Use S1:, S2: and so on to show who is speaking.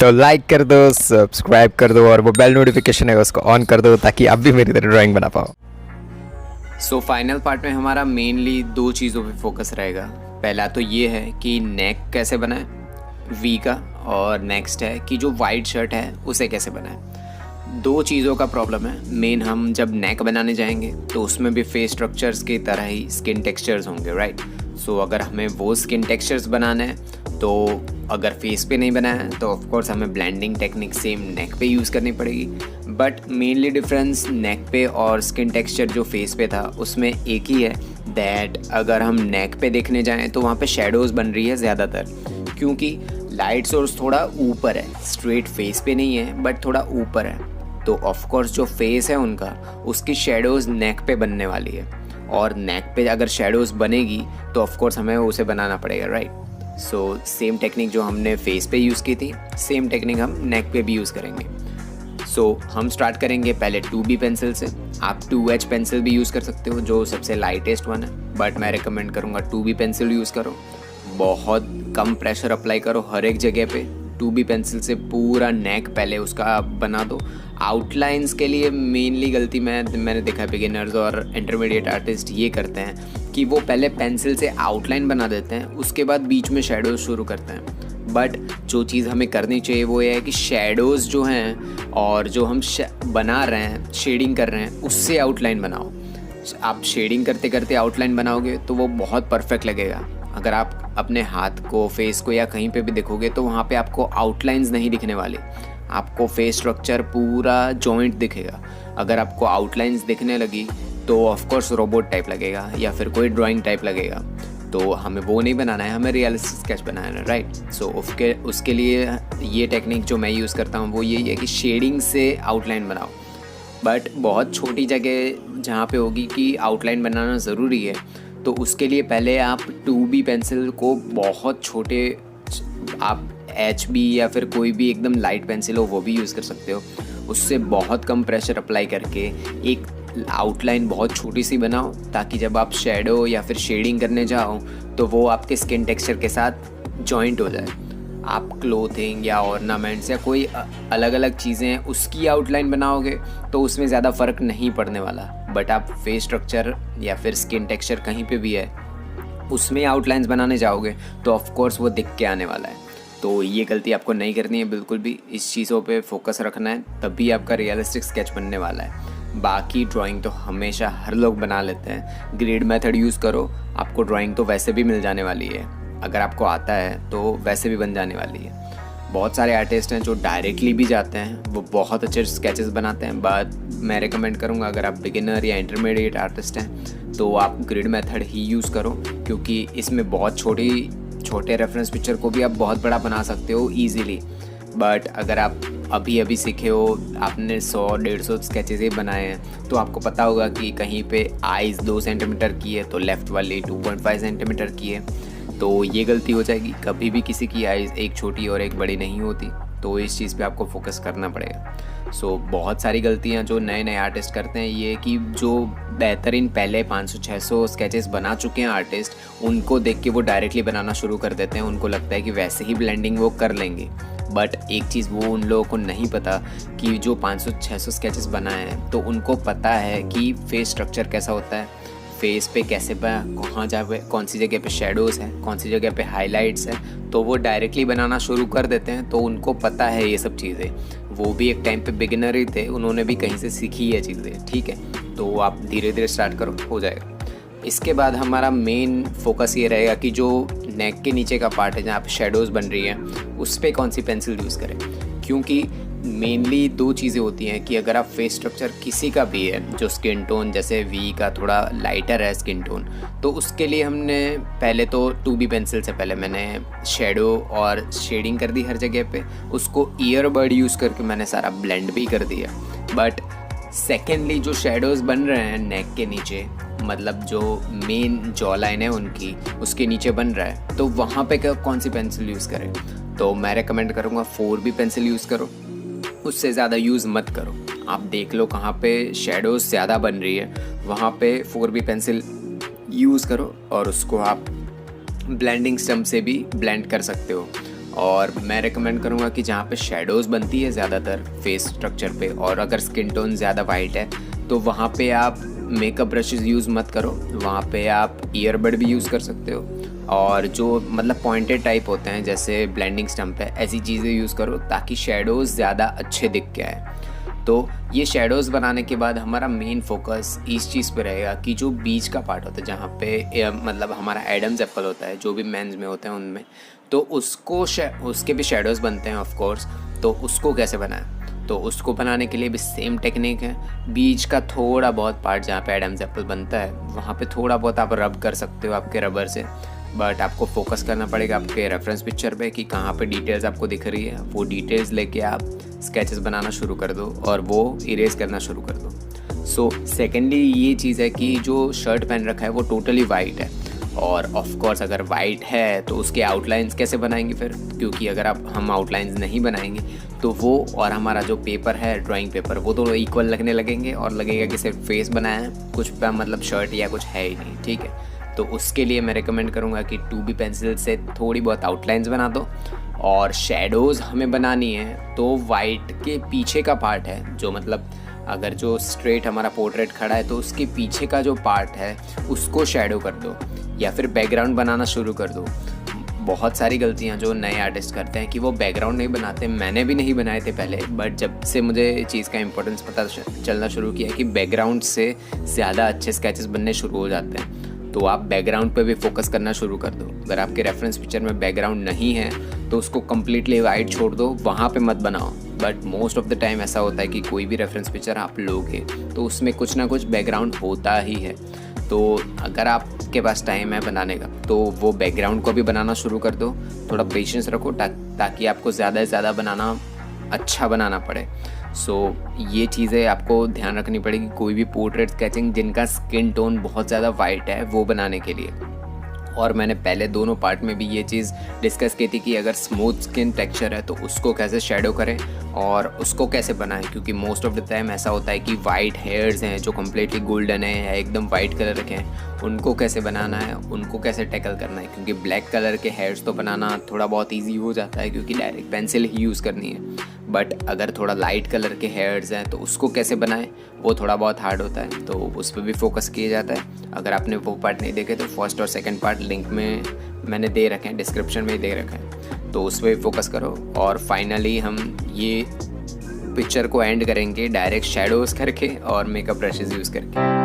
S1: तो लाइक कर दो, सब्सक्राइब कर दो और वो बेल नोटिफिकेशन है उसको ऑन कर दो ताकि आप भी मेरी तरह ड्राइंग बना पाओ।
S2: सो फाइनल पार्ट में हमारा मेनली दो चीज़ों पे फोकस रहेगा। पहला तो ये है कि नेक कैसे बनाएं वी का, और नेक्स्ट है कि जो वाइट शर्ट है उसे कैसे बनाएं। दो चीज़ों का प्रॉब्लम है मेन। हम जब नेक बनाने जाएंगे तो उसमें भी फेस स्ट्रक्चर्स की तरह ही स्किन टेक्सचर्स होंगे, राइट। सो अगर हमें वो स्किन टेक्सचर्स बनाने हैं तो अगर फेस पे नहीं बनाया है तो ऑफकोर्स हमें ब्लेंडिंग टेक्निक सेम नेक पे यूज़ करनी पड़ेगी। बट मेनली डिफरेंस नेक पे और स्किन टेक्सचर जो फेस पे था उसमें एक ही है, दैट अगर हम नेक पे देखने जाएं तो वहाँ पे शेडोज़ बन रही है ज़्यादातर, क्योंकि लाइट सोर्स थोड़ा ऊपर है, स्ट्रेट फेस पे नहीं है बट थोड़ा ऊपर है। तो ऑफकोर्स जो फेस है उनका, उसकी शेडोज़ नेक पे बनने वाली है, और नेक पे अगर शेडोज़ बनेगी तो ऑफकोर्स हमें उसे बनाना पड़ेगा, राइट। सो सेम टेक्निक जो हमने फेस पे यूज़ की थी, सेम टेक्निक हम नेक पे भी यूज़ करेंगे। सो हम स्टार्ट करेंगे पहले 2B पेंसिल से। आप 2H पेंसिल भी यूज़ कर सकते हो जो सबसे लाइटेस्ट वन है, बट मैं रिकमेंड करूँगा 2B पेंसिल यूज़ करो। बहुत कम प्रेशर अप्लाई करो हर एक जगह पे। 2B पेंसिल से पूरा नेक पहले उसका बना दो। आउटलाइंस के लिए मेनली गलती मैंने देखा है बिगिनर्स और इंटरमीडिएट आर्टिस्ट ये करते हैं कि वो पहले पेंसिल से आउटलाइन बना देते हैं, उसके बाद बीच में शेडोज़ शुरू करते हैं। बट जो चीज़ हमें करनी चाहिए वो ये है कि शेडोज़ जो हैं और जो हम बना रहे हैं, शेडिंग कर रहे हैं, उससे आउटलाइन बनाओ। आप शेडिंग करते करते आउटलाइन बनाओगे तो वो बहुत परफेक्ट लगेगा। अगर आप अपने हाथ को, फेस को या कहीं पे भी देखोगे तो वहाँ पे आपको आउटलाइंस नहीं दिखने वाली, आपको फेस स्ट्रक्चर पूरा जॉइंट दिखेगा। अगर आपको आउटलाइंस दिखने लगी तो ऑफकोर्स रोबोट टाइप लगेगा या फिर कोई ड्राइंग टाइप लगेगा। तो हमें वो नहीं बनाना है, हमें रियलिस्टिक स्केच बनाना है, राइट। सो उसके लिए ये टेक्निक जो मैं यूज़ करता हूँ वो यही है कि शेडिंग से आउटलाइन बनाओ। बट बहुत छोटी जगह जहाँ पे होगी कि आउटलाइन बनाना ज़रूरी है, तो उसके लिए पहले आप 2B पेंसिल को बहुत छोटे, आप HB या फिर कोई भी एकदम लाइट पेंसिल हो वो भी यूज़ कर सकते हो, उससे बहुत कम प्रेशर अप्लाई करके एक आउटलाइन बहुत छोटी सी बनाओ, ताकि जब आप शेडो या फिर शेडिंग करने जाओ तो वो आपके स्किन टेक्सचर के साथ जॉइंट हो जाए। आप क्लोथिंग या ऑर्नामेंट्स या कोई अलग अलग चीज़ें उसकी आउटलाइन बनाओगे तो उसमें ज़्यादा फ़र्क नहीं पड़ने वाला। बट आप फेस स्ट्रक्चर या फिर स्किन टेक्सचर कहीं पे भी है उसमें आउटलाइंस बनाने जाओगे तो ऑफकोर्स वो दिख के आने वाला है। तो ये गलती आपको नहीं करनी है बिल्कुल भी, इस चीज़ों पे फोकस रखना है, तभी आपका रियलिस्टिक स्केच बनने वाला है। बाकी ड्राइंग तो हमेशा हर लोग बना लेते हैं, ग्रेड मेथड यूज़ करो, आपको ड्राइंग तो वैसे भी मिल जाने वाली है। अगर आपको आता है तो वैसे भी बन जाने वाली है। बहुत सारे आर्टिस्ट हैं जो डायरेक्टली भी जाते हैं, वो बहुत अच्छे स्केचेस बनाते हैं। बट मैं रिकमेंड करूँगा अगर आप बिगिनर या इंटरमीडिएट आर्टिस्ट हैं तो आप ग्रिड मेथड ही यूज़ करो, क्योंकि इसमें बहुत छोटे रेफरेंस पिक्चर को भी आप बहुत बड़ा बना सकते हो ईजीली। बट अगर आप अभी सीखे हो, आपने 100-150 स्केचेस ही बनाए हैं, तो आपको पता होगा कि कहीं पे आइज़ 2 सेंटीमीटर की है तो लेफ़्ट वाली 2.5 सेंटीमीटर की है, तो ये गलती हो जाएगी। कभी भी किसी की आइज़ एक छोटी और एक बड़ी नहीं होती, तो इस चीज़ पे आपको फोकस करना पड़ेगा। सो बहुत सारी गलतियाँ जो नए आर्टिस्ट करते हैं ये कि जो बेहतरीन पहले 500-600 स्केचेस बना चुके हैं आर्टिस्ट, उनको देख के वो डायरेक्टली बनाना शुरू कर देते हैं। उनको लगता है कि वैसे ही ब्लेंडिंग वो कर लेंगे। बट एक चीज़ वो उन लोगों को नहीं पता कि जो 500-600 स्केचेस बनाए हैं तो उनको पता है कि फेस स्ट्रक्चर कैसा होता है, फेस पे कैसे कहाँ जाए, कौन सी जगह पे शेडोज़ हैं, कौन सी जगह पे हाइलाइट्स हैं, तो वो डायरेक्टली बनाना शुरू कर देते हैं। तो उनको पता है ये सब चीज़ें, वो भी एक टाइम पे बिगिनर ही थे, उन्होंने भी कहीं से सीखी ये चीज़ें, ठीक है। तो आप धीरे धीरे स्टार्ट करो, हो जाएगा। इसके बाद हमारा मेन फोकस ये रहेगा कि जो नेक के नीचे का पार्ट है जहाँ पे शेडोज़ बन रही हैं उस पर कौन सी पेंसिल यूज़ करें, क्योंकि मेनली दो चीज़ें होती हैं कि अगर आप फेस स्ट्रक्चर किसी का भी है जो स्किन टोन जैसे वी का थोड़ा लाइटर है स्किन टोन, तो उसके लिए हमने पहले तो 2B पेंसिल से पहले मैंने शेडो और शेडिंग कर दी हर जगह पे, उसको ईयरबड यूज़ करके मैंने सारा ब्लेंड भी कर दिया। बट सेकेंडली जो शेडोज़ बन रहे हैं नेक के नीचे, मतलब जो मेन जॉ लाइन है उनकी, उसके नीचे बन रहा है, तो वहाँ पे कौन सी पेंसिल यूज़ करें, तो मैं रेकमेंड करूँगा 4B पेंसिल यूज़ करो, उससे ज़्यादा यूज़ मत करो। आप देख लो कहाँ पे शेडोज़ ज़्यादा बन रही है, वहाँ पे 4B पेंसिल यूज़ करो और उसको आप ब्लेंडिंग स्टम्प से भी ब्लेंड कर सकते हो। और मैं रिकमेंड करूँगा कि जहाँ पे शेडोज़ बनती है ज़्यादातर फेस स्ट्रक्चर पे, और अगर स्किन टोन ज़्यादा वाइट है तो वहाँ पे आप मेकअप ब्रशेज़ यूज़ मत करो, वहाँ पे आप ईयरबड भी यूज़ कर सकते हो, और जो मतलब पॉइंटेड टाइप होते हैं जैसे ब्लेंडिंग स्टम्प है, ऐसी चीज़ें यूज़ करो ताकि शेडोज़ ज़्यादा अच्छे दिख के आए। तो ये शेडोज़ बनाने के बाद हमारा मेन फोकस इस चीज़ पे रहेगा कि जो बीच का पार्ट होता है जहाँ पे मतलब हमारा एडम्स एप्पल होता है, जो भी मेंस में होते हैं उनमें, तो उसके भी शेडोज़ बनते हैं ऑफ कोर्स। तो उसको कैसे बनाएं? तो उसको बनाने के लिए भी सेम टेक्निक है। बीच का थोड़ा बहुत पार्ट जहाँ पे एडम्स एप्पल बनता है वहाँ पे थोड़ा बहुत आप रब कर सकते हो आपके रबर से, बट आपको फोकस करना पड़ेगा आपके रेफरेंस पिक्चर पे कि कहाँ पे डिटेल्स आपको दिख रही है। वो डिटेल्स लेके आप स्केचेस बनाना शुरू कर दो और वो इरेज करना शुरू कर दो। सो सेकेंडली ये चीज़ है कि जो शर्ट पहन रखा है वो टोटली वाइट है, और ऑफ कोर्स अगर वाइट है तो उसके आउटलाइंस कैसे बनाएंगे फिर, क्योंकि अगर हम आउटलाइंस नहीं बनाएंगे तो वो और हमारा जो पेपर है ड्राइंग पेपर वो तो इक्वल लगने लगेंगे और लगेगा कि सिर्फ फेस बनाया है, कुछ पे मतलब शर्ट या कुछ है ही नहीं। ठीक है, तो उसके लिए मैं रिकमेंड करूँगा कि 2B पेंसिल से थोड़ी बहुत आउटलाइंस बना दो, और शेडोज़ हमें बनानी है तो वाइट के पीछे का पार्ट है, जो मतलब अगर जो स्ट्रेट हमारा पोर्ट्रेट खड़ा है तो उसके पीछे का जो पार्ट है उसको शेडो कर दो, या फिर बैकग्राउंड बनाना शुरू कर दो। बहुत सारी गलतियां जो नए आर्टिस्ट करते हैं कि वो बैकग्राउंड नहीं बनाते, मैंने भी नहीं बनाए थे पहले, बट जब से मुझे चीज़ का इंपॉर्टेंस पता चलना शुरू किया कि बैकग्राउंड से ज़्यादा अच्छे स्केचेस बनने शुरू हो जाते हैं, तो आप बैकग्राउंड पे भी फोकस करना शुरू कर दो। अगर आपके रेफरेंस पिक्चर में बैकग्राउंड नहीं है तो उसको कम्प्लीटली वाइट छोड़ दो, वहाँ पे मत बनाओ। But most of the time ऐसा होता है कि कोई भी रेफरेंस पिक्चर आप लोगे तो उसमें कुछ ना कुछ बैकग्राउंड होता ही है। तो अगर आपके पास टाइम है बनाने का तो वो बैकग्राउंड को भी बनाना शुरू कर दो। थोड़ा पेशेंस रखो ताकि आपको ज़्यादा से ज़्यादा अच्छा बनाना पड़े। सो ये चीज़ें आपको ध्यान रखनी पड़ेगी कोई भी पोर्ट्रेट स्केचिंग जिनका स्किन टोन बहुत ज़्यादा वाइट है वो बनाने के लिए। और मैंने पहले दोनों पार्ट में भी ये चीज़ डिस्कस की थी कि अगर स्मूथ स्किन टेक्सचर है तो उसको कैसे शेडो करें और उसको कैसे बनाएं, क्योंकि मोस्ट ऑफ द टाइम ऐसा होता है कि वाइट हेयर्स हैं जो कम्प्लीटली गोल्डन है या एकदम वाइट कलर के हैं, उनको कैसे बनाना है, उनको कैसे टैकल करना है। क्योंकि ब्लैक कलर के हेयर्स तो बनाना थोड़ा बहुत ईजी हो जाता है क्योंकि डायरेक्ट पेंसिल ही यूज़ करनी है, बट अगर थोड़ा लाइट कलर के हेयर्स हैं तो उसको कैसे बनाएं वो थोड़ा बहुत हार्ड होता है, तो उस पर भी फोकस किया जाता है। अगर आपने वो पार्ट नहीं देखे तो फर्स्ट और सेकंड पार्ट लिंक में मैंने दे रखे हैं, डिस्क्रिप्शन में ही दे रखे हैं, तो उस पर भी फोकस करो। और फाइनली हम ये पिक्चर को एंड करेंगे डायरेक्ट शेडोज़ करके और मेकअप ब्रशेज़ यूज़ करके।